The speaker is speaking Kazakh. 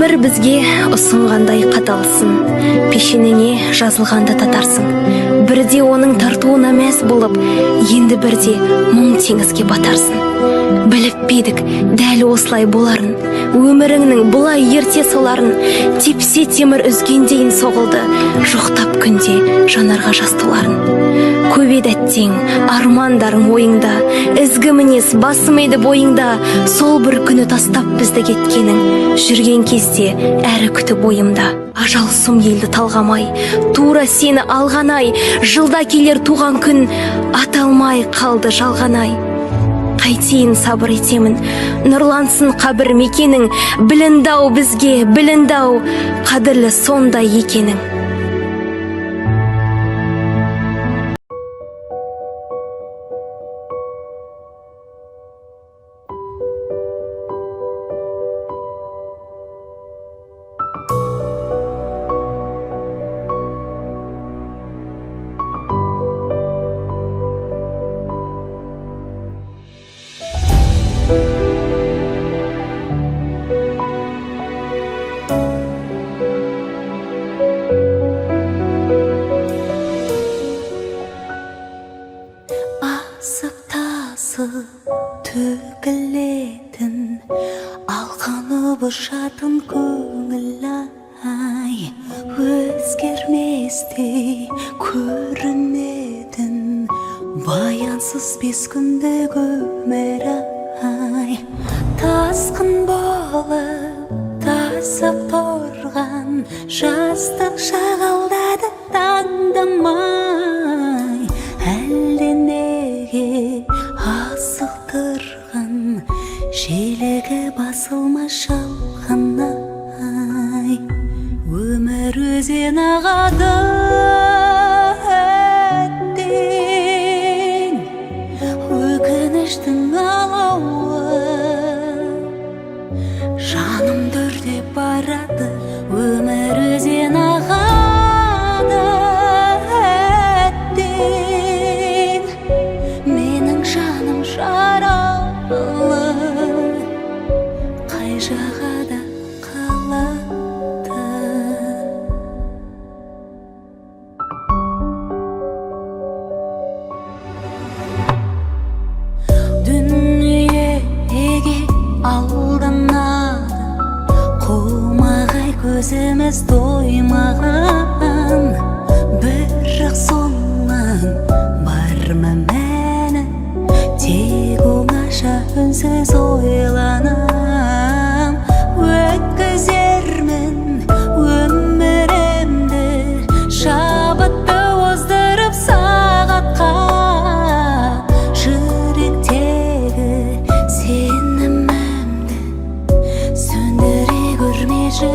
өмір бізге ұсынғандай қаталсын, пешенеңе жазылғанда татарсың. Бірде оның тартуына мәз болып, енді бірде мұң теңізге батарсың. Біліп бедік дәл осылай боларын, өміріңнің бұлай ерте соларын. Тепсе темір үзгендейін соғылды, жоқтап күнде жанарға жас толарын. Көбед әттең армандарың ойыңда, ізгі мінез басымайды бойыңда. Сол бір күні тастап бізді кеткенің, жүрген кезде әрі күтіп ойымда. Ажал сұм елді талғамай, тура сені алғанай, жылда келер туған күн аталмай қалды жалғанай. Қайтейін сабыр етемін, нұрлансын қабір мекенің, біліндау бізге, біліндау, қадірлі сондай екенің. Төгілетін алқанып ұшатын көңіл-ай, өзгерместей көрінетін баянсыз бес күндік өмір-ай. Тасқын болып тасып тұрған жастық шағалдады таңдамай, әлде неге асықтырған желігі басылмай шалғанай. Өмір өзен ағады әттең, өкініштің алауы жанымды өртеп барады. Өмір өзен ағады әттең, менің жаным жаралы, қай жағада қалады. Дүниеге алданады, қумағай көзіміз тоймаған, бірақ соңынан бар ма мәні? Тек оңаша үнсіз ойланам, өткізермін өмірімді шабытты оздырып сағатқа. Жүректегі сенімімді сөндіре көрмеші